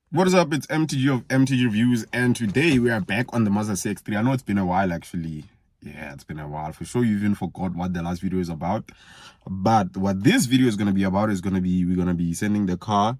What is up? It's MTG of MTG Reviews, and today we are back on the Mazda Cx3. I know it's been a while, actually. Yeah, it's been a while. For sure, you even forgot what the last video is about. But what this video is going to be about is we're going to be sending the car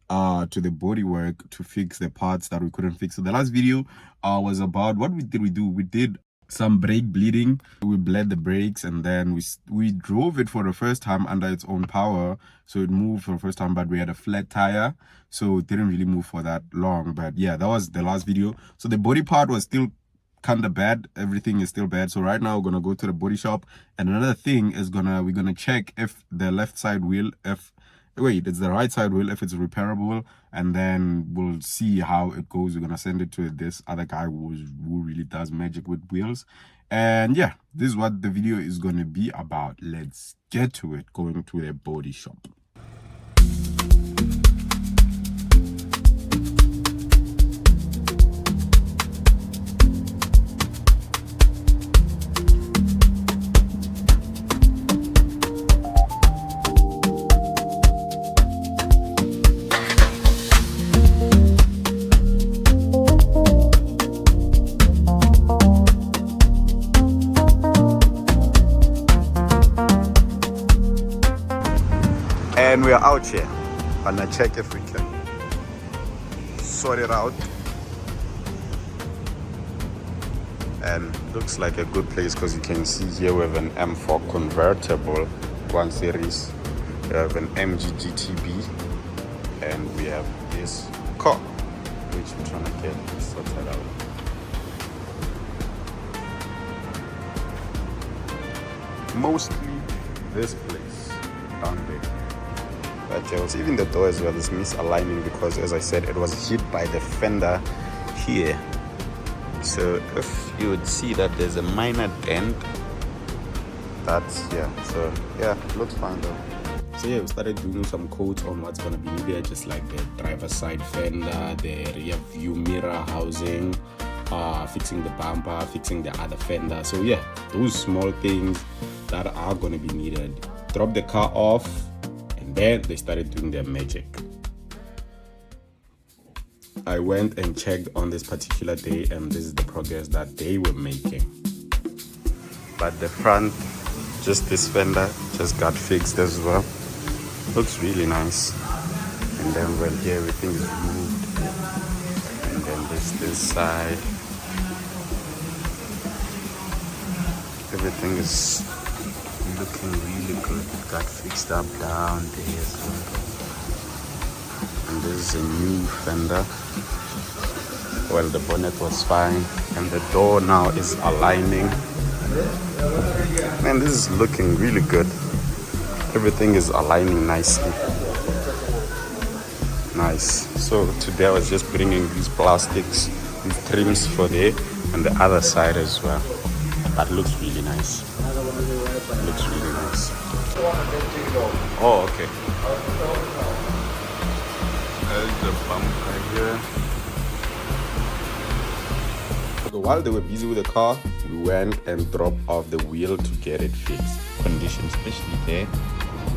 to the Bodywork to fix the parts that we couldn't fix. So the last video was about what we do. We did some brake bleeding. We bled the brakes, and then we drove it for the first time under its own power, so it moved for the first time, but we had a flat tire, so it didn't really move for that long. But yeah, that was the last video. So the body part was still kind of bad. Everything is still bad. So right now we're gonna go to the body shop, and another thing is we're gonna check if the left side wheel, it's the right side wheel, if it's repairable, and then we'll see how it goes. We're gonna send it to this other guy who really does magic with wheels. And yeah, this is what the video is gonna be about. Let's get to it. Going to a body shop. And we are out here. I'm gonna check if we can sort it out. And looks like a good place, because you can see here we have an M4 convertible 1 series. We have an MG GTB, and we have this car, which we're trying to get sorted out. Mostly this place down there. But there was even the door as well, this misaligning, because as I said, it was hit by the fender here. So if you would see that there's a minor dent, that's, yeah, so yeah, looks fine though. So yeah, we started doing some coats on what's gonna be needed, just like the driver's side fender, the rear view mirror housing, fixing the bumper, fixing the other fender. So yeah, those small things that are gonna be needed. Drop the car off, and then they started doing their magic. I went and checked on this particular day, and this is the progress that they were making. But the front, just this fender, just got fixed as well. Looks really nice. And then well, here everything is moved. And then there's this side. Everything is looking really good. It got fixed up down there as well. And this is a new fender. Well, the bonnet was fine, and the door now is aligning. Man, this is looking really good. Everything is aligning nicely. Nice. So today I was just bringing these plastics, these trims for there, and the other side as well. That looks really nice. Looks really nice. Oh, okay. There's the bump right here. So while they were busy with the car, we went and dropped off the wheel to get it fixed. Condition, especially there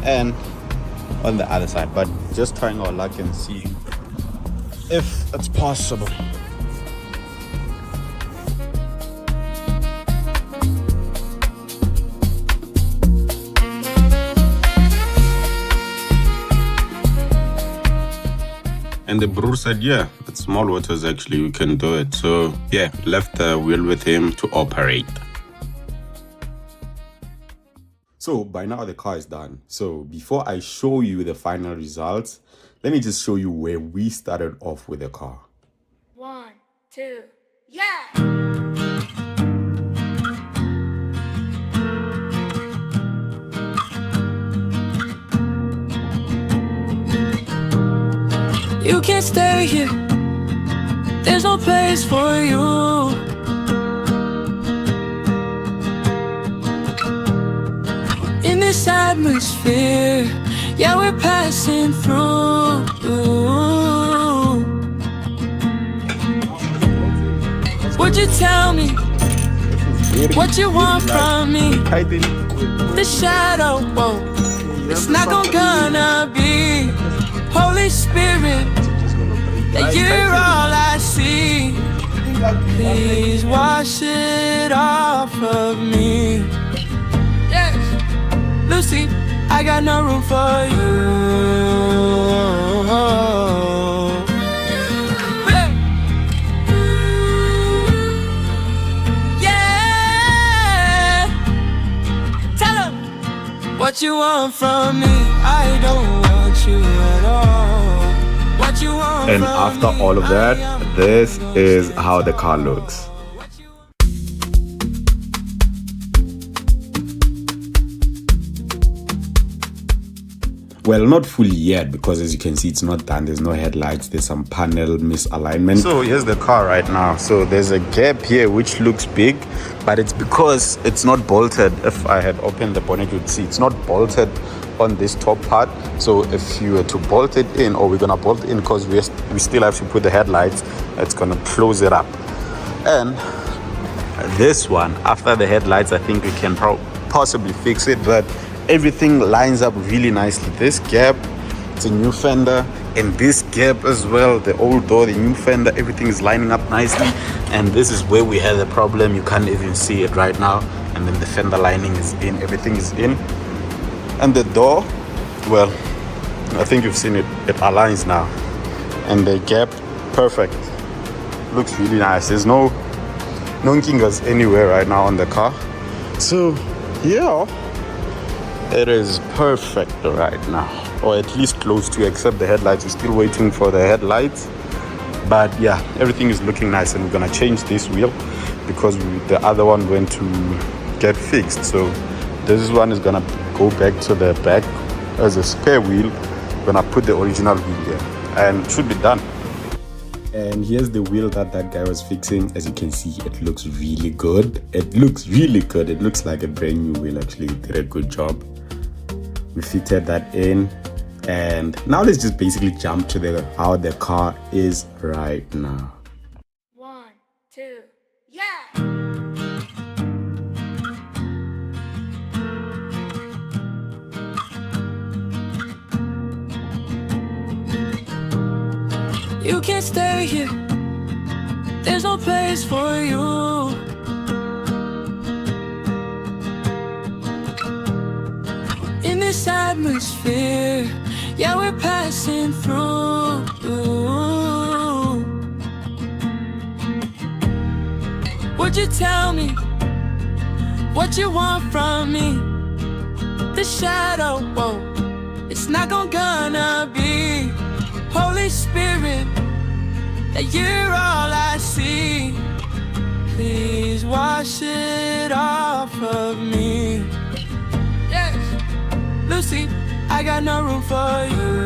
and on the other side. But just trying our luck and see if it's possible. And the brewer said, yeah, it's small waters actually, we can do it. So yeah, left the wheel with him to operate. So by now the car is done. So before I show you the final results, let me just show you where we started off with the car. 1, 2, yeah! You can't stay here, there's no place for you. In this atmosphere, yeah, we're passing through. Would you tell me what you want from me? The shadow, whoa, it's not gonna be. Holy Spirit, that you're all I see. Please wash it off of me. Yes, Lucy, I got no room for you. Yeah, tell 'em what you want from me. I don't want you at all. What you want And from after me, all of that, I am this is how the car looks. Well, not fully yet, because as you can see, it's not done. There's no headlights. There's some panel misalignment. So here's the car right now. So there's a gap here which looks big, but it's because it's not bolted. If I had opened the bonnet, you'd see it's not bolted on this top part. So if you were to bolt it in, or we're gonna bolt it in because we still have to put the headlights, it's gonna close it up. And this one, after the headlights, I think we can possibly fix it, but everything lines up really nicely. This gap, it's a new fender, and this gap as well, the old door, the new fender, everything is lining up nicely. And this is where we had the problem. You can't even see it right now. And then the fender lining is in, everything is in. And the door, well, I think you've seen it, it aligns now. And the gap, perfect. Looks really nice. There's no kingas anywhere right now on the car. So yeah, it is perfect right now, or at least close to, except the headlights. We're still waiting for the headlights, but yeah, everything is looking nice. And we're gonna change this wheel because the other one went to get fixed. So this one is gonna go back to the back as a spare wheel. We're gonna put the original wheel here, and it should be done. And here's the wheel that guy was fixing. As you can see, it looks really good. It looks really good. It looks like a brand new wheel. Actually, he did a good job. We fitted that in, and now let's just basically jump to how the car is right now. 1, 2, yeah! You can't stay here, there's no place for you. In this atmosphere, yeah, we're passing through. Would you tell me what you want from me? The shadow, whoa, it's not gonna be. Holy Spirit, that you're all I see. Please wash it off of me. Yes, Lucy, I got no room for you.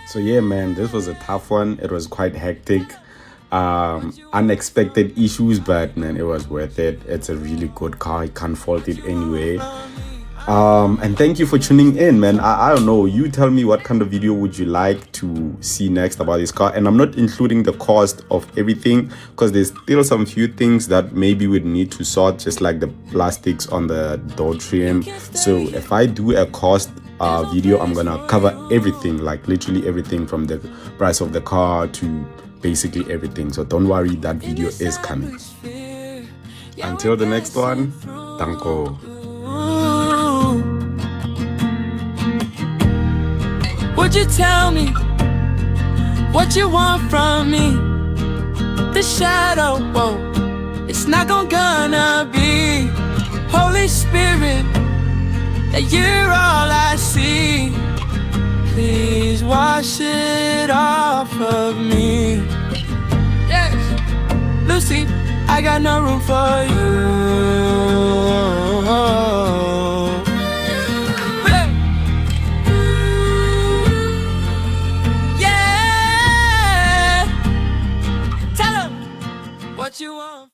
So yeah, man, this was a tough one. It was quite hectic. Unexpected issues, but man, it was worth it. It's a really good car. You can't fault it anyway. And thank you for tuning in, man. I don't know, you tell me what kind of video would you like to see next about this car. And I'm not including the cost of everything, because there's still some few things that maybe we'd need to sort, just like the plastics on the door trim. So if I do a cost video, I'm gonna cover everything, like literally everything, from the price of the car to basically everything. So don't worry, that video is coming. Until the next one, danko. Would you tell me what you want from me? The shadow, whoa, it's not gonna be. Holy Spirit, that you're all I see. Please wash it off of me. Yes, Lucy, I got no room for you.